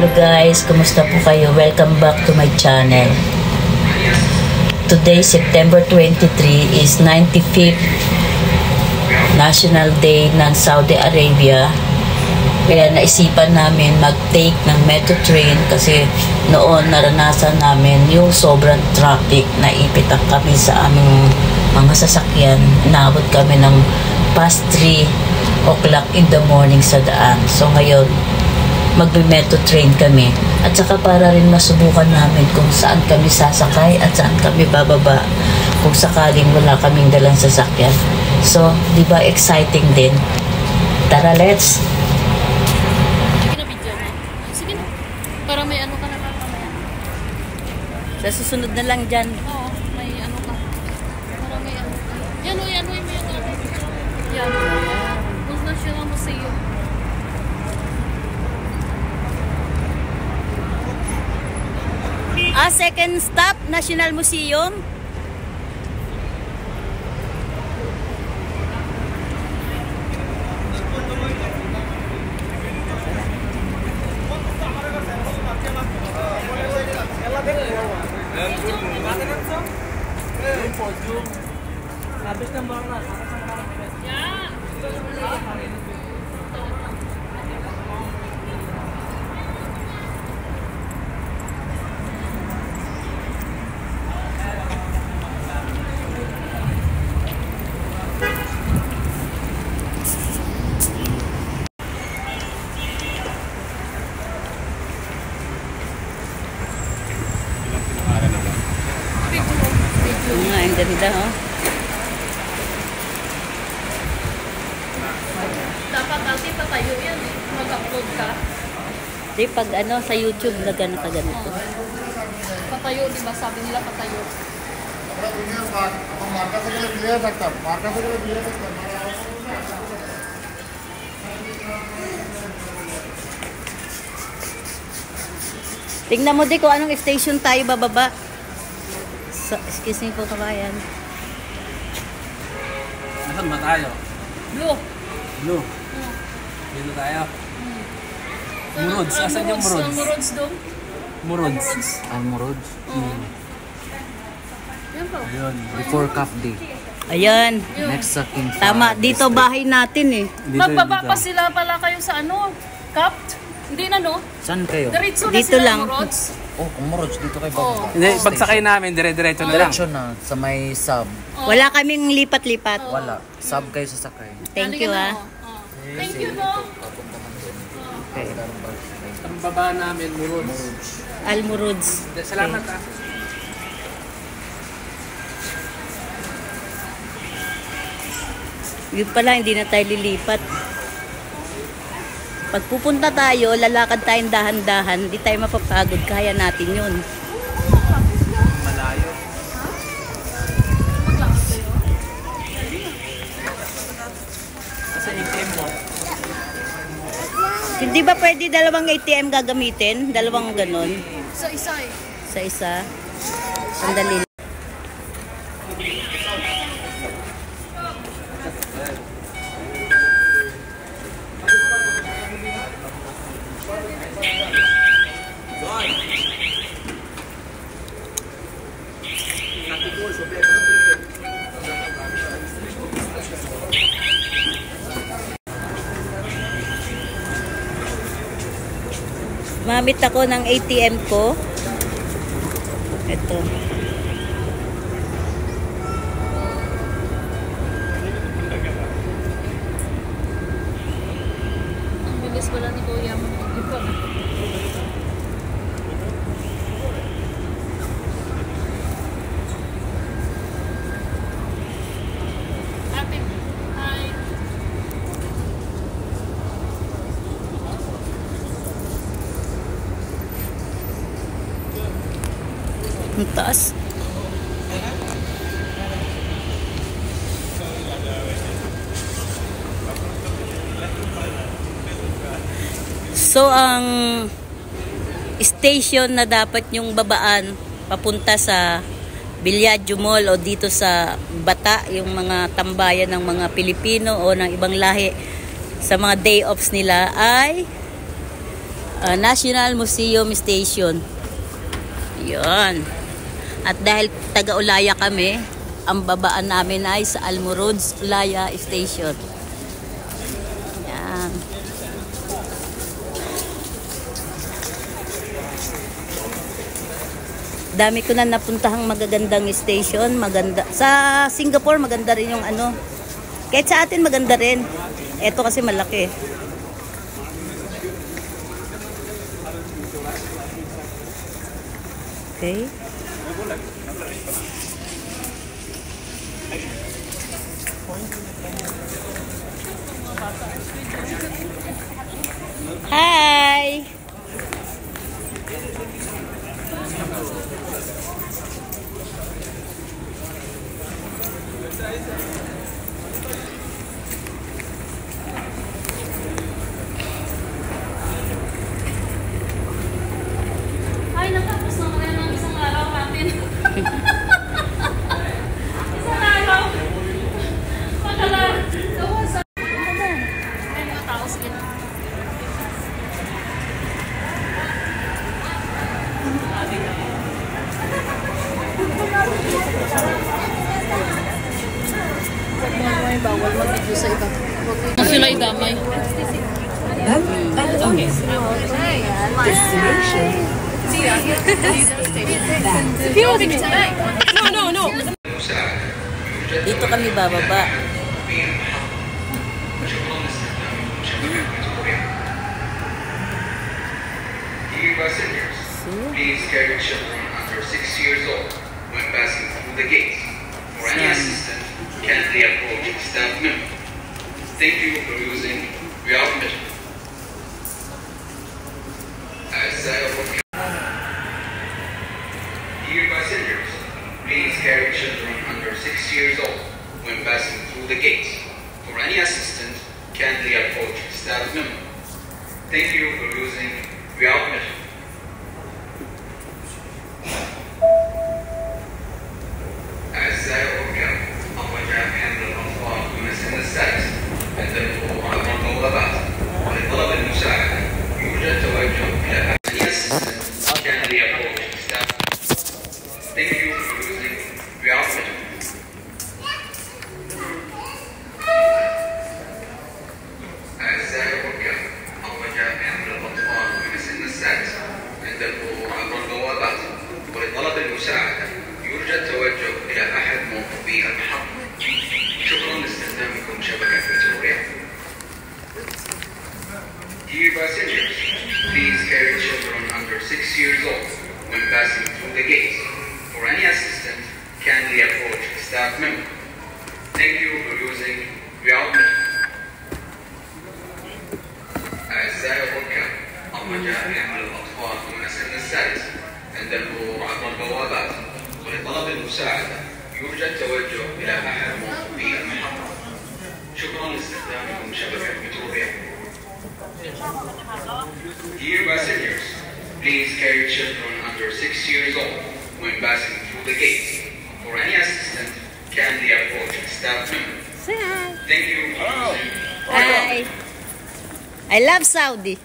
Hello guys, kumusta po kayo? Welcome back to my channel. Today, September 23 is 95th National Day ng Saudi Arabia. Kaya naisipan namin mag-take ng metro train kasi noon naranasan namin yung sobrang traffic na ipitak kami sa aming mga sasakyan. Inabot kami ng past 3 o'clock in the morning sa daan. So ngayon, magbe-metro train kami. At saka para rin masubukan namin kung saan kami sasakay at saan kami bababa kung sakaling wala kaming dalang sasakyan. So, di ba exciting din? Tara, let's! Sige na. Para may ano ka na mamaya. Sa susunod na lang dyan. Oo, may ano ka. Para may ano ka. Yan o, yan o, may ano ka. Yan. Huwag na siya lang museum. Second stop, National Museum. Ang ganda, oh. Dapat dati patayo yan eh. Mag-upload ka. Di pag ano, sa YouTube na ganito. Patayo, di ba? Sabi nila patayo. Tingnan mo di kung anong station tayo bababa. So, excuse me po kabayan. Nasaan ba tayo? Blue. Blue. Dito tayo. Murods. Asan yung Murods? Murods doon. Murods. Almorods. Yan pa. Ayun. Before Cup Day. Ayan. Next sa King Tama, dito bahay natin eh. Magbaba pa sila pala kayo sa ano? Capped? Hindi na, no? Saan kayo? Diretso na Dito sila, lang. Murods. Oh, kung Morods, dito kayo Oo. bababa. Hindi, pagsakay namin, dire-diretso na lang. Diretso na, sa may sub. Wala kaming lipat-lipat. Wala. Sub kayo sasakay. Thank you ah. Thank you, no? Okay. Ang baba namin, Murods. Almorods. Salamat ah. Yun pala, hindi na tayo lilipat. Pag pupunta tayo, lalakad tayong dahan-dahan, hindi tayo mapapagod, kaya natin yun. Malayo. Kasi ATM mo. Hindi ba pwede dalawang ATM gagamitin? Dalawang ganon? Sa isa eh. Sa isa? Sandali. Mamit ako ng ATM ko. Ito. Ang bilis pala ni Kuya mo. Di ba? Ate, hi. Ang taas. So, ang station na dapat yung babaan papunta sa Villaggio Mall o dito sa Bata, yung mga tambayan ng mga Pilipino o ng ibang lahi sa mga day offs nila ay National Museum Station. Yun. At dahil taga-Ulaya kami, ang babaan namin ay sa Almorods Ulaya Station. Yan. Dami ko na napuntahang magagandang station. Maganda. Sa Singapore, maganda rin yung ano. Kahit sa atin, maganda rin. Ito kasi malaki. Okay. Hi. Ay, natapos na kaya ng isang araw natin. Isang araw. Magkala. Gawa sa... Ay, mga tao, sige na. Bawal mag-video sa iba. Ang sila idamay. No. Dito kami bababa. Please carry children under 6 years old when passing through the gates. For any assistant, kindly approach staff member. Thank you for using Real Mission. Dear passengers, please carry children under 6 years old when passing through the gates. For any assistant, kindly approach staff member. Thank you for using Real Mission. أعزائي الركاب، الرجاء حمل الأطفال من سن السادس عند الوقوف على المبوابات ولطلب المساعدة يوجد توجه إلى any assistant kindly approach staff. Thank you for using Real Mission. أعزائي الركاب، الرجاء حمل الأطفال من سن السادس عند الوقوف على المبوابات ولطلب المساعدة يوجد توجه إلى أحد موظفي المحطة. شكرا لاستخدامكم شبكة فيكتوريا. Dear passengers, please carry children under 6 years old when passing through the gates. For any assistance, kindly approach staff member. Thank you for using Real Mission. أعزائي الركاب، الرجاء حمل الأطفال من سن السادس عند المرور عبر البوابات ولطلب المساعدة يوجد توجه إلى أحد موظفي المحطة. شكرا لاستخدامكم شبكة فيكتوريا. Dear passengers, please carry children under 6 years old when passing through the gates. For any assistance, kindly approach staff member. Thank you for using. Hi. I love Saudi.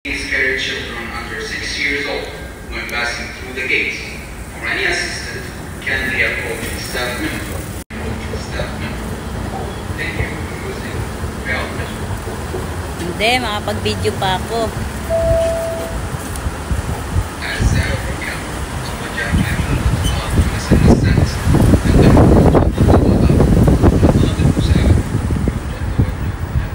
Please carry children under 6 years old when passing through the gates. For any assistance, kindly approach staff member. Staff member. Thank you for using Real Mission. Hindi, makapag-video pa ako. أعزائي الركاب، الرجاء حمل الأطفال من سن السادس عند الوقوف عبر البوابات ولطلب المساعدة يوجد توجه